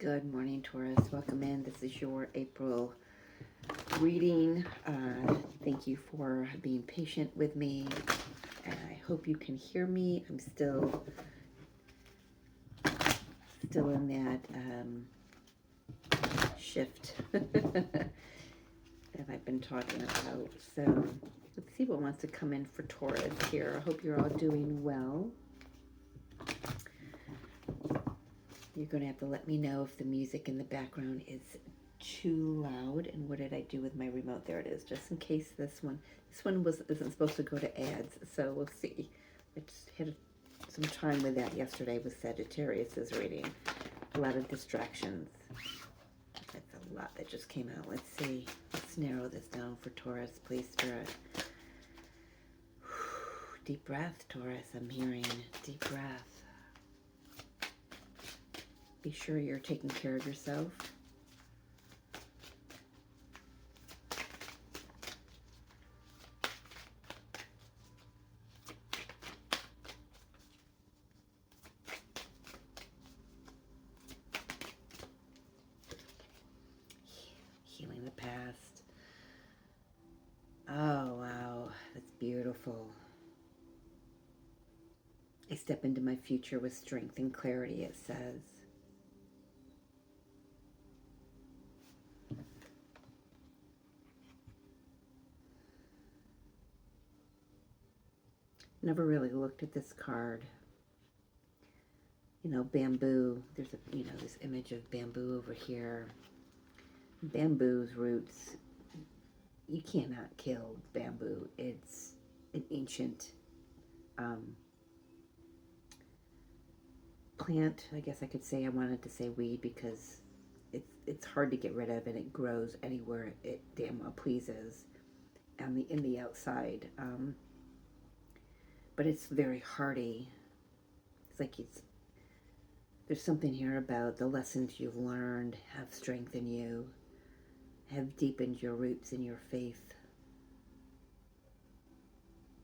Good morning, Taurus. Welcome in. This is your April reading. Thank you for being patient with me. And I hope you can hear me. I'm still in that shift that I've been talking about. So let's see what wants to come in for Taurus here. I hope you're all doing well. You're going to have to let me know if the music in the background is too loud. And what did I do with my remote? There it is, just in case this one isn't supposed to go to ads. So we'll see. I just had some time with that yesterday with Sagittarius's reading. A lot of distractions. That's a lot that just came out. Let's see. Let's narrow this down for Taurus, please, Spirit. Deep breath, Taurus. I'm hearing deep breath. Be sure you're taking care of yourself. Healing the past. Oh, wow. That's beautiful. I step into my future with strength and clarity, it says. Never really looked at this card. You know, bamboo. There's this image of bamboo over here. Bamboo's roots, you cannot kill bamboo. It's an ancient plant. I guess I could say, I wanted to say weed because it's hard to get rid of, and it grows anywhere it damn well pleases, and in the outside. But it's very hardy. It's like there's something here about the lessons you've learned have strengthened you, have deepened your roots in your faith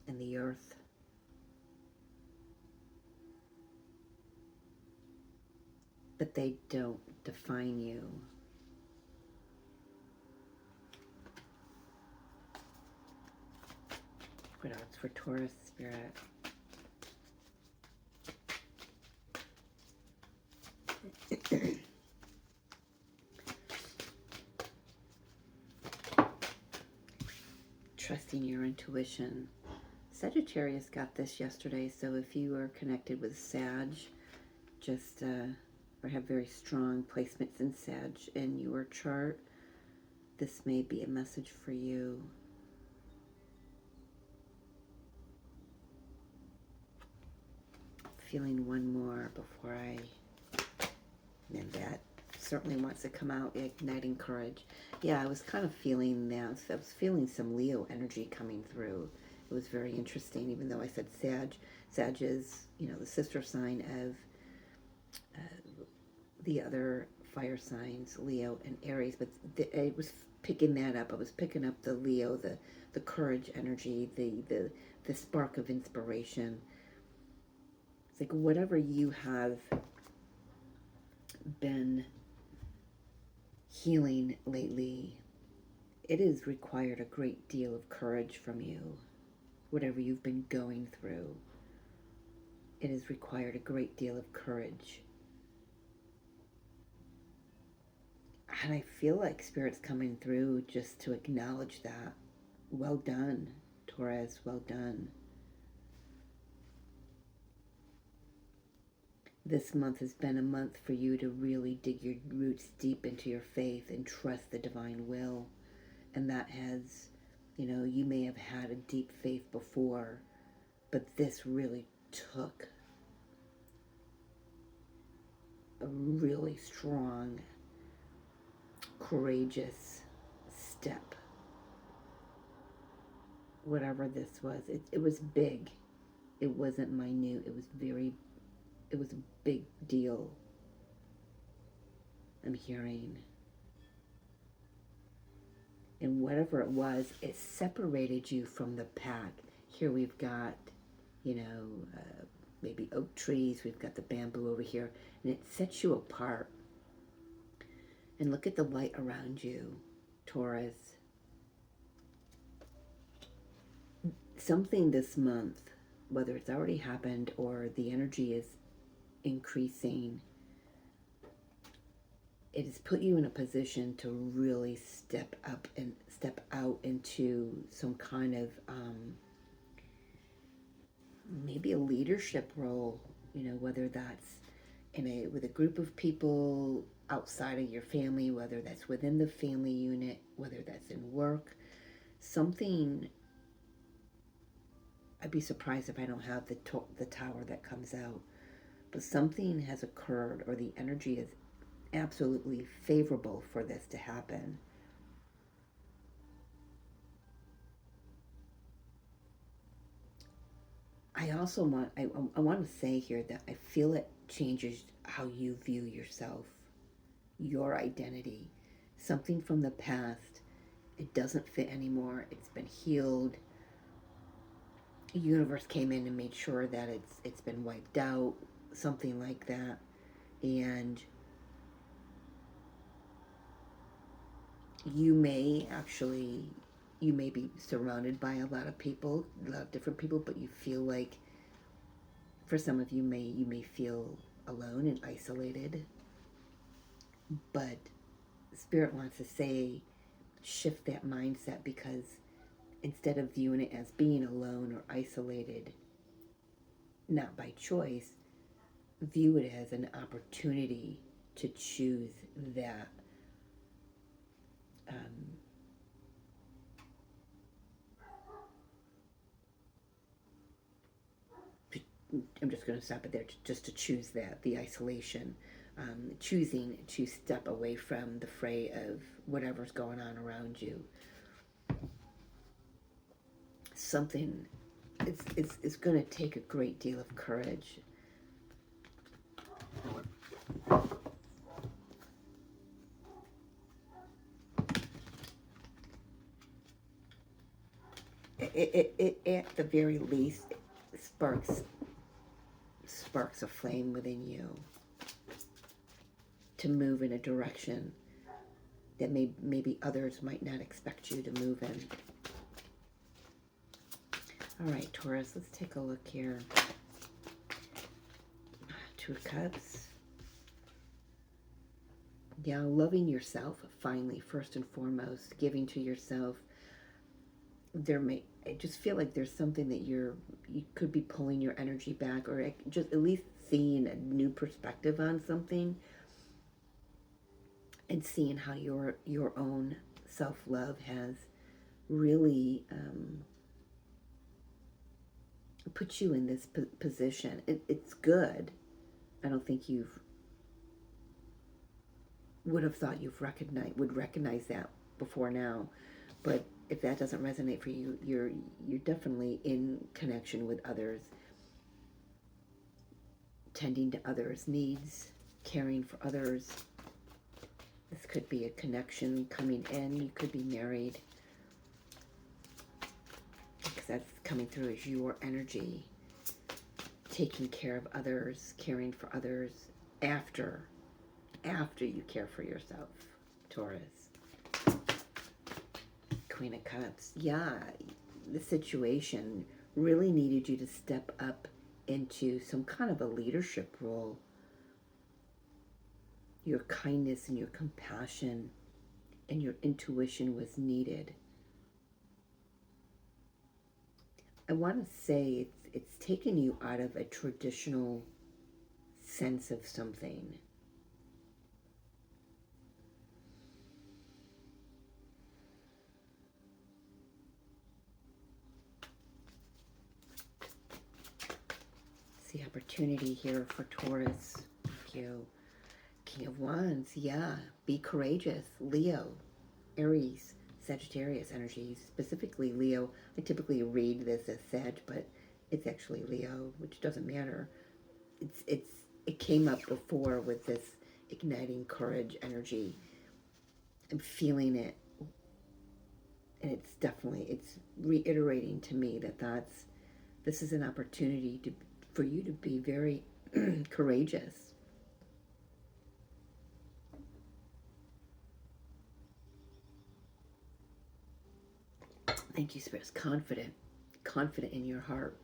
in the earth. But they don't define you. What else for Taurus, Spirit? Trusting your intuition. Sagittarius got this yesterday, so if you are connected with Sag, just or have very strong placements in Sag in your chart, this may be a message for you. Feeling one more before and that certainly wants to come out, igniting courage. Yeah, I was kind of feeling that. I was feeling some Leo energy coming through. It was very interesting, even though I said Sag. Sag is, the sister sign of the other fire signs, Leo and Aries, but I was picking that up. I was picking up the Leo, the courage energy, the spark of inspiration. It's like whatever you have been healing lately, it has required a great deal of courage from you. Whatever you've been going through, it has required a great deal of courage. And I feel like Spirit's coming through just to acknowledge that. Well done, Taurus, well done. This month has been a month for you to really dig your roots deep into your faith and trust the divine will. And that has, you may have had a deep faith before, but this really took a really strong, courageous step. Whatever this was, it was big. It wasn't minute. It was a big deal. I'm hearing. And whatever it was, it separated you from the pack. Here we've got, maybe oak trees. We've got the bamboo over here. And it sets you apart. And look at the light around you, Taurus. Something this month, whether it's already happened or the energy is increasing, it has put you in a position to really step up and step out into some kind of maybe a leadership role, whether that's with a group of people outside of your family, whether that's within the family unit, whether that's in work. Something, I'd be surprised if I don't have the tower that comes out, but something has occurred, or the energy is absolutely favorable for this to happen. I also want to say here that I feel it changes how you view yourself, your identity. Something from the past, it doesn't fit anymore. It's been healed. The universe came in and made sure that it's been wiped out, something like that. And you may be surrounded by a lot of people, a lot of different people, but you feel like, for some of you, you may feel alone and isolated. But Spirit wants to say, shift that mindset, because instead of viewing it as being alone or isolated, not by choice, view it as an opportunity to choose that I'm just going to stop it there, just to choose that, the isolation, choosing to step away from the fray of whatever's going on around you. Something, it's going to take a great deal of courage. It at the very least sparks a flame within you to move in a direction that maybe others might not expect you to move in. All right, Taurus, let's take a look here. Two of Cups. Yeah, loving yourself, finally, first and foremost, giving to yourself. I just feel like there's something that you could be pulling your energy back, or just at least seeing a new perspective on something, and seeing how your own self-love has really put you in this position. It's good. I don't think would have thought would recognize that before now, but if that doesn't resonate for you, you're definitely in connection with others, tending to others' needs, caring for others. This could be a connection coming in. You could be married, because that's coming through as your energy, taking care of others, caring for others after you care for yourself, Taurus. Queen of Cups. Yeah, the situation really needed you to step up into some kind of a leadership role. Your kindness and your compassion and your intuition was needed. I want to say it's taken you out of a traditional sense of something. It's the opportunity here for Taurus. Thank you. King of Wands. Yeah, be courageous. Leo, Aries, Sagittarius energy, specifically Leo. I typically read this as Sag, but it's actually Leo, which doesn't matter. It came up before with this igniting courage energy. I'm feeling it, and it's reiterating to me that this is an opportunity for you to be very courageous. Thank you, Spirit. Confident. Confident in your heart.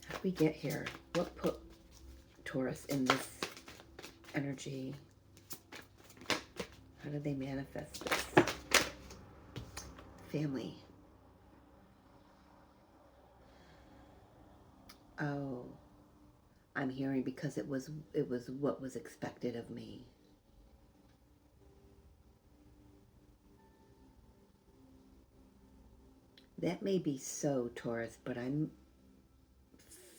How did we get here? What put Taurus in this energy? How did they manifest this? Family. Oh, I'm hearing because it was what was expected of me. That may be so, Taurus, but I'm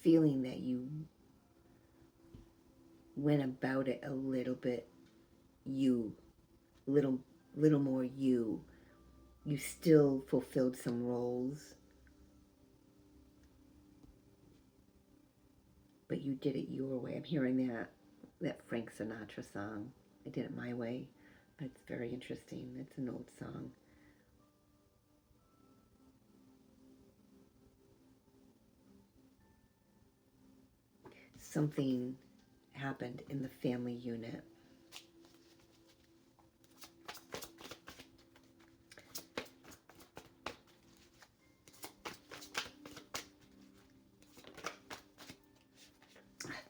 feeling that you went about it a little bit little more you. You still fulfilled some roles, but you did it your way. I'm hearing that Frank Sinatra song. I did it my way. That's very interesting. It's an old song. Something happened in the family unit.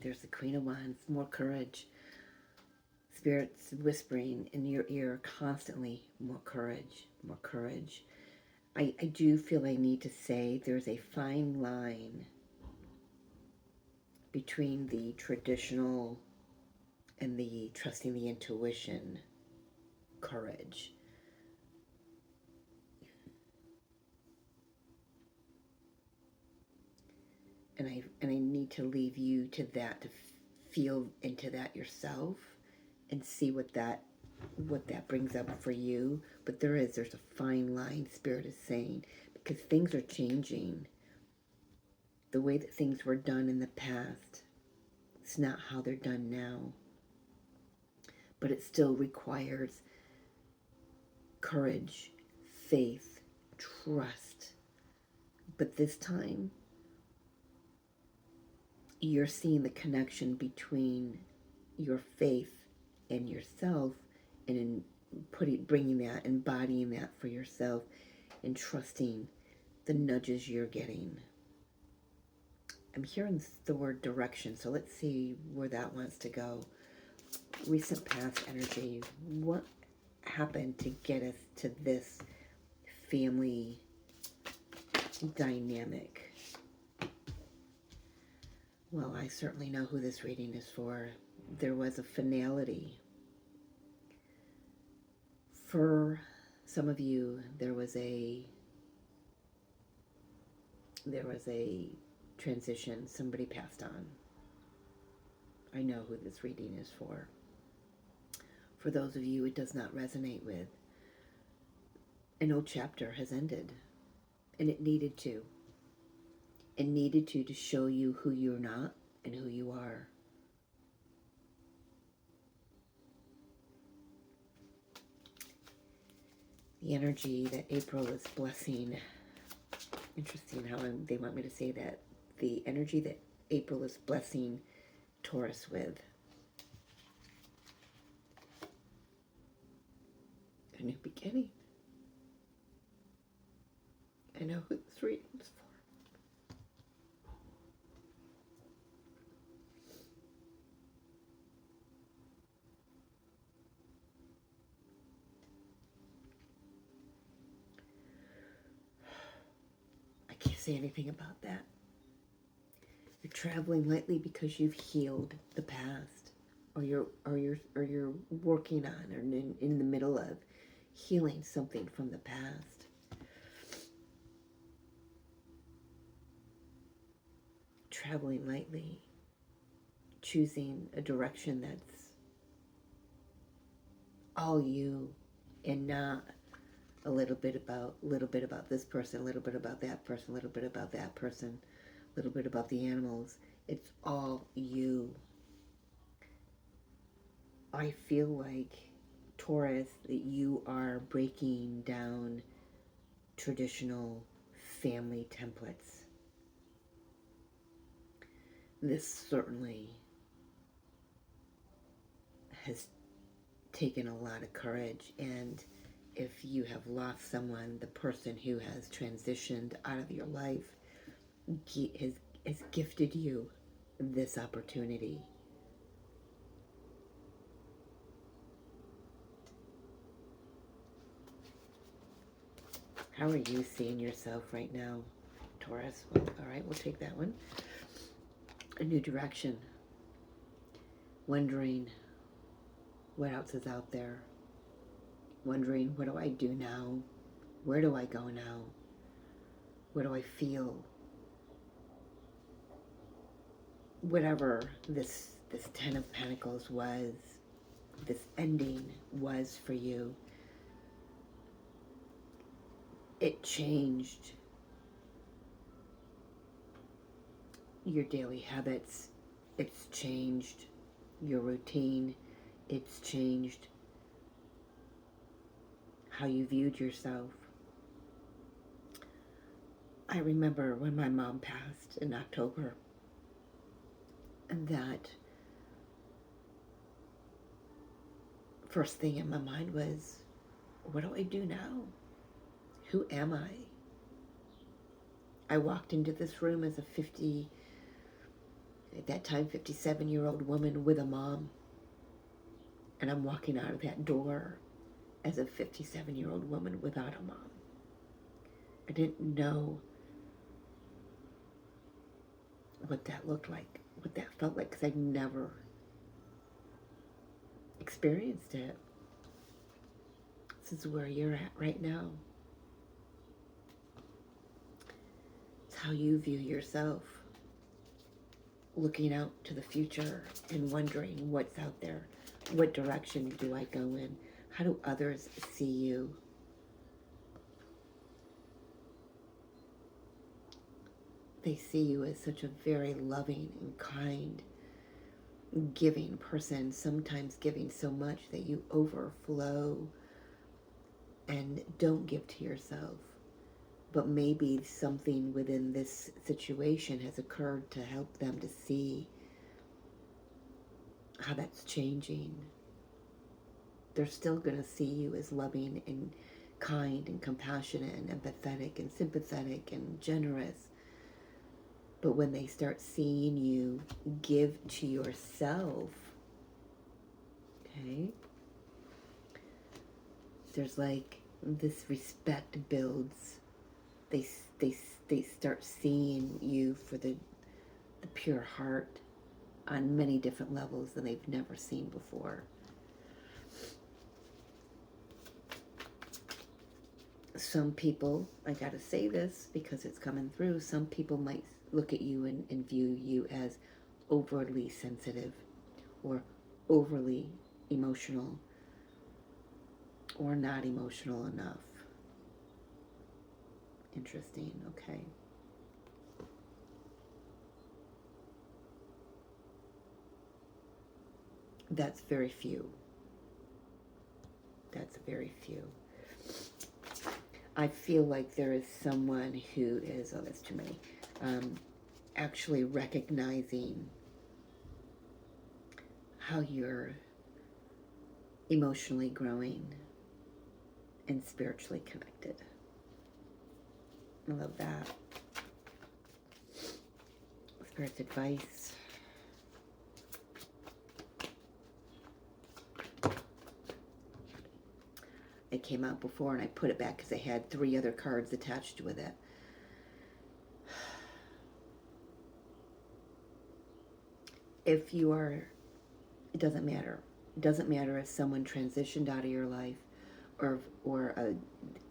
There's the Queen of Wands, more courage. Spirits whispering in your ear constantly, more courage, more courage. I do feel I need to say there's a fine line between the traditional and the trusting the intuition courage. And I need to leave you to that, to feel into that yourself and see what that brings up for you. But there's a fine line, Spirit is saying, because things are changing. The way that things were done in the past, it's not how they're done now. But it still requires courage, faith, trust. But this time, you're seeing the connection between your faith and yourself, and in bringing that, embodying that for yourself, and trusting the nudges you're getting. I'm hearing the word direction, so let's see where that wants to go. Recent past energy. What happened to get us to this family dynamic? Well, I certainly know who this reading is for. There was a finality. For some of you, there was a transition. Somebody passed on. I know who this reading is for. For those of you it does not resonate with, an old chapter has ended, and it needed to. It needed to show you who you're not and who you are. The energy that April is blessing. Interesting how they want me to say that. The energy that April is blessing Taurus with. A new beginning. I know who this reading is for. I can't say anything about that. You're traveling lightly because you've healed the past, or you're working on, or in the middle of healing something from the past. Traveling lightly, choosing a direction that's all you, and not a little bit about this person, a little bit about that person, a little bit about that person, a little bit about the animals. It's all you. I feel like, Taurus, that you are breaking down traditional family templates. This certainly has taken a lot of courage. And if you have lost someone, the person who has transitioned out of your life has gifted you this opportunity. How are you seeing yourself right now, Taurus? Well, all right, we'll take that one. A new direction. Wondering what else is out there. Wondering, what do I do now? Where do I go now? What do I feel? Whatever this Ten of Pentacles was, this ending was for you, it changed your daily habits. It's changed your routine. It's changed how you viewed yourself. I remember when my mom passed in October, and that first thing in my mind was, what do I do now? Who am I? I walked into this room as a 57-year-old woman with a mom. And I'm walking out of that door as a 57-year-old woman without a mom. I didn't know what that looked like, what that felt like, because I'd never experienced it. This is where you're at right now. It's how you view yourself, looking out to the future and wondering what's out there. What direction do I go in? How do others see you? They see you as such a very loving and kind, giving person, sometimes giving so much that you overflow and don't give to yourself. But maybe something within this situation has occurred to help them to see how that's changing. They're still going to see you as loving and kind and compassionate and empathetic and sympathetic and generous. But when they start seeing you give to yourself, okay, there's like this respect builds. They start seeing you for the pure heart on many different levels than they've never seen before. Some people, I gotta say this because it's coming through, some people might look at you and view you as overly sensitive or overly emotional or not emotional enough. Interesting, okay. That's very few. That's very few. I feel like there is someone who is, oh, that's too many, actually recognizing how you're emotionally growing and spiritually connected. I love that. Spirit's advice. It came out before and I put it back because I had 3 other cards attached with it. If you are, it doesn't matter. It doesn't matter if someone transitioned out of your life or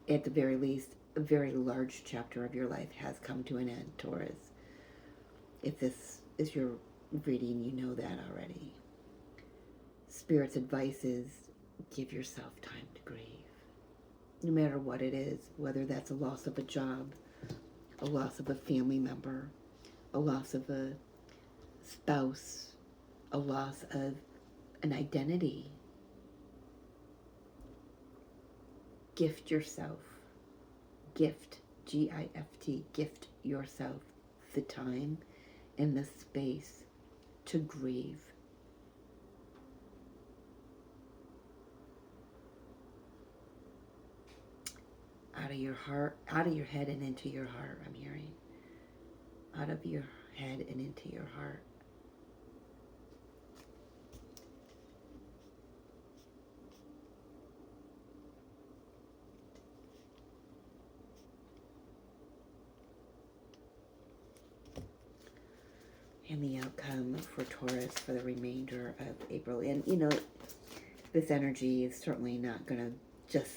at the very least, a very large chapter of your life has come to an end, Taurus. If this is your reading, you know that already. Spirit's advice is give yourself time to grieve. No matter what it is, whether that's a loss of a job, a loss of a family member, a loss of a spouse, a loss of an identity. Gift yourself. Gift, G-I-F-T, gift yourself the time and the space to grieve. of your heart, out of your head and into your heart, I'm hearing. Out of your head and into your heart. And the outcome for Taurus for the remainder of April. And, you know, this energy is certainly not going to just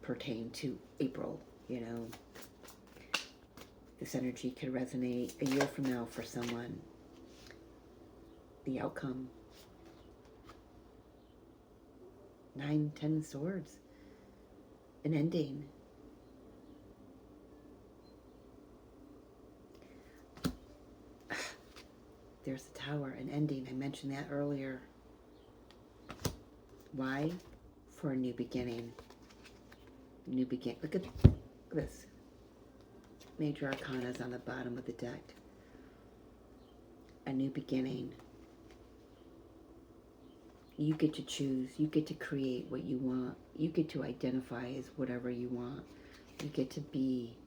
pertain to April, you know. This energy could resonate a year from now for someone. The outcome. 9, 10 swords. An ending. There's the Tower, an ending. I mentioned that earlier. Why? For a new beginning. New begin. Look at this. Major Arcana is on the bottom of the deck. A new beginning. You get to choose. You get to create what you want. You get to identify as whatever you want. You get to be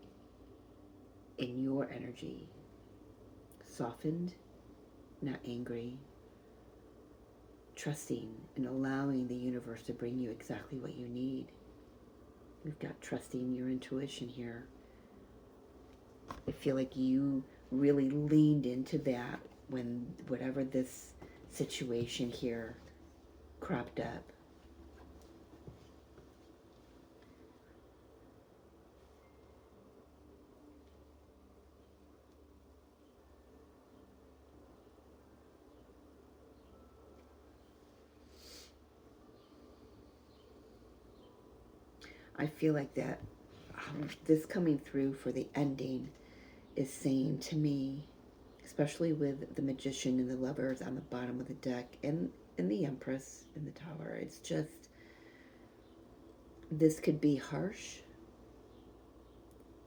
in your energy. Softened, not angry. Trusting and allowing the universe to bring you exactly what you need. We've got trusting your intuition here. I feel like you really leaned into that when whatever this situation here cropped up. I feel like that this coming through for the ending is saying to me, especially with the Magician and the Lovers on the bottom of the deck and the Empress in the Tower, it's just, this could be harsh.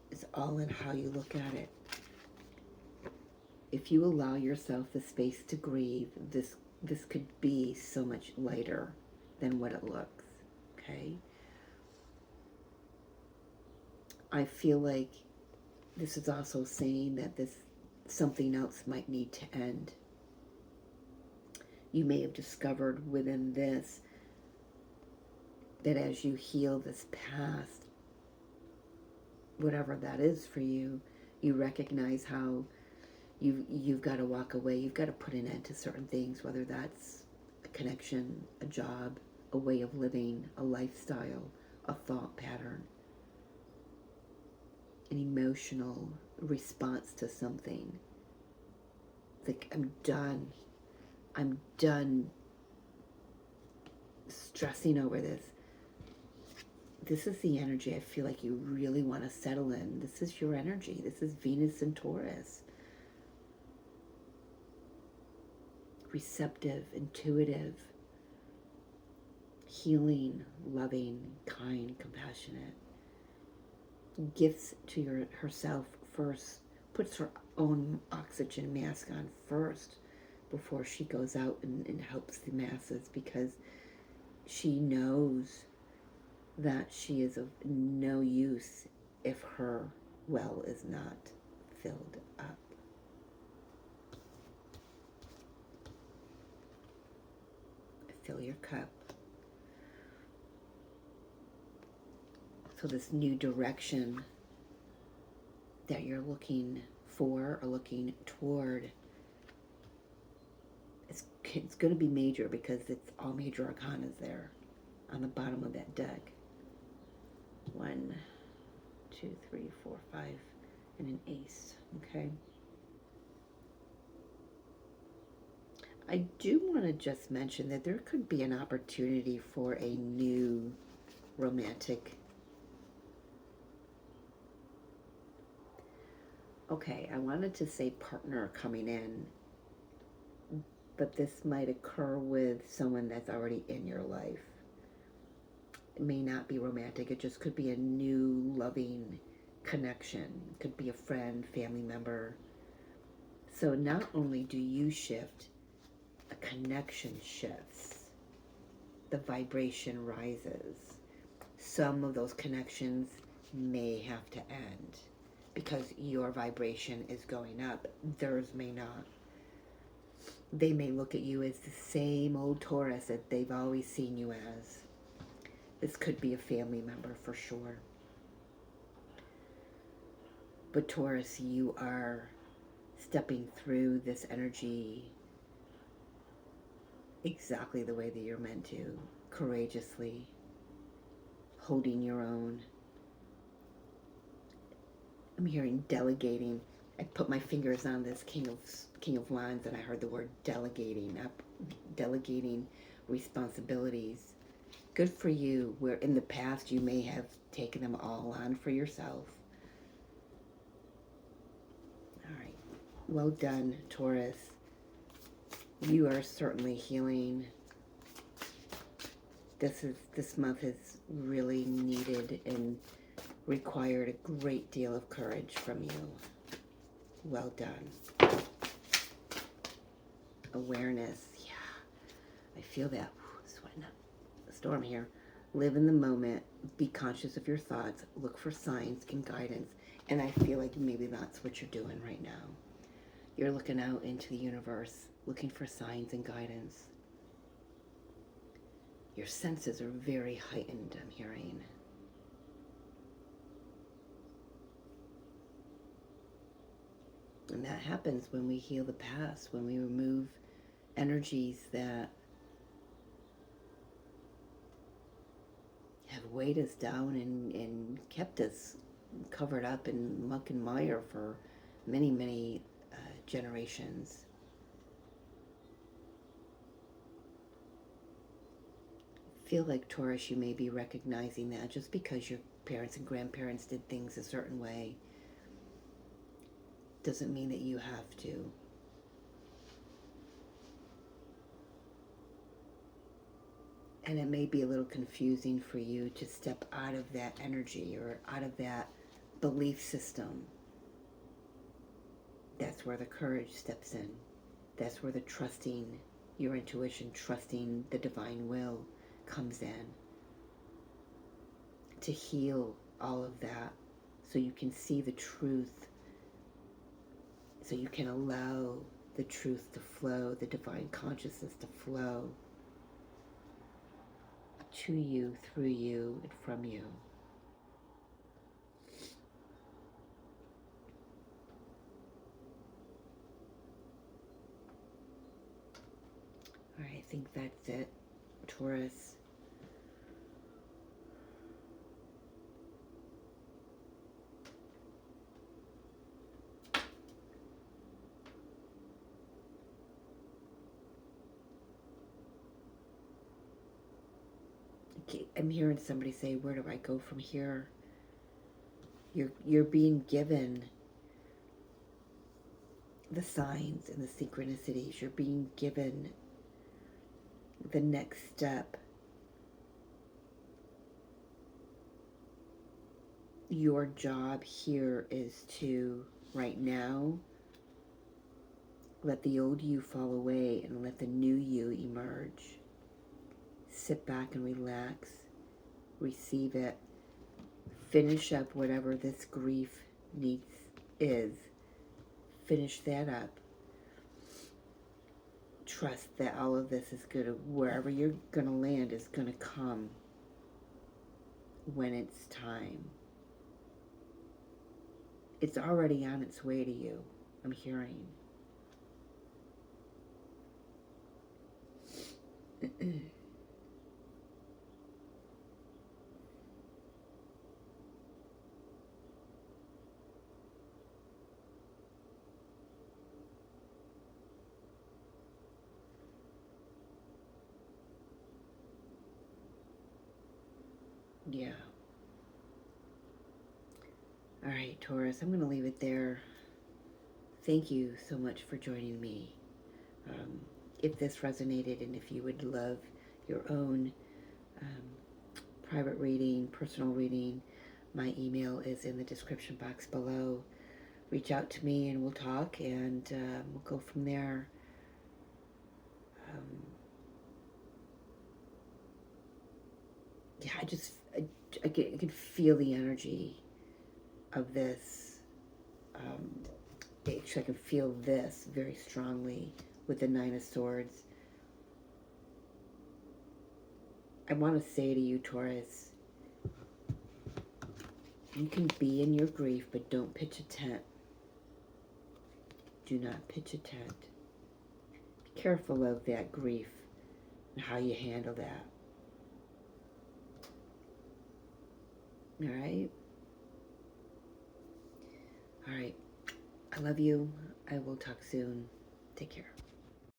It's all in how you look at it. If you allow yourself the space to grieve, this could be so much lighter than what it looks, okay? I feel like this is also saying that something else might need to end. You may have discovered within this that as you heal this past, whatever that is for you, you recognize how you've got to walk away. You've got to put an end to certain things, whether that's a connection, a job, a way of living, a lifestyle, a thought pattern, an emotional response to something. It's like, I'm done stressing over this. This is the energy I feel like you really want to settle in. This is your energy. This is Venus and Taurus. Receptive, intuitive, healing, loving, kind, compassionate. Gifts to herself first, puts her own oxygen mask on first before she goes out and helps the masses, because she knows that she is of no use if her well is not filled up. Fill your cup. So this new direction that you're looking for or looking toward, it's going to be major, because it's all major arcanas there on the bottom of that deck. 1, 2, 3, 4, 5, and an ace. Okay. I do want to just mention that there could be an opportunity for a new romantic. Okay, I wanted to say partner coming in, but this might occur with someone that's already in your life. It may not be romantic. It just could be a new loving connection. It could be a friend, family member. So not only do you shift, a connection shifts. The vibration rises. Some of those connections may have to end because your vibration is going up. Theirs may not. They may look at you as the same old Taurus that they've always seen you as. This could be a family member for sure. But Taurus, you are stepping through this energy exactly the way that you're meant to, courageously, holding your own. I'm hearing delegating. I put my fingers on this King of Wands and I heard the word delegating, delegating responsibilities. Good for you. Where in the past you may have taken them all on for yourself. All right. Well done, Taurus. You are certainly healing. This month is really needed and required a great deal of courage from you. Well done. Awareness. Yeah. I feel that. Sweating up a storm here. Live in the moment. Be conscious of your thoughts. Look for signs and guidance. And I feel like maybe that's what you're doing right now. You're looking out into the universe, looking for signs and guidance. Your senses are very heightened, I'm hearing. And that happens when we heal the past, when we remove energies that have weighed us down and kept us covered up in muck and mire for many, many generations. I feel like, Taurus, you may be recognizing that just because your parents and grandparents did things a certain way doesn't mean that you have to. And it may be a little confusing for you to step out of that energy or out of that belief system. That's where the courage steps in. That's where the trusting your intuition, trusting the divine will comes in. To heal all of that so you can see the truth, so you can allow the truth to flow, the divine consciousness to flow to you, through you, and from you. All right, I think that's it, Taurus. I'm hearing somebody say, where do I go from here? You're being given the signs and the synchronicities. You're being given the next step. Your job here is to, right now, let the old you fall away and let the new you emerge. Sit back and relax. Receive it. Finish up whatever this grief is. Finish that up. Trust that all of this is going to, wherever you're going to land is going to come when it's time. It's already on its way to you, I'm hearing. Yeah. All right, Taurus, I'm going to leave it there. Thank you so much for joining me. If this resonated and if you would love your own private reading, personal reading, my email is in the description box below. Reach out to me and we'll talk and we'll go from there. Yeah, I can feel the energy of this. Actually, I can feel this very strongly with the Nine of Swords. I want to say to you, Taurus, you can be in your grief, but don't pitch a tent. Do not pitch a tent. Be careful of that grief and how you handle that. All right? All right. I love you. I will talk soon. Take care.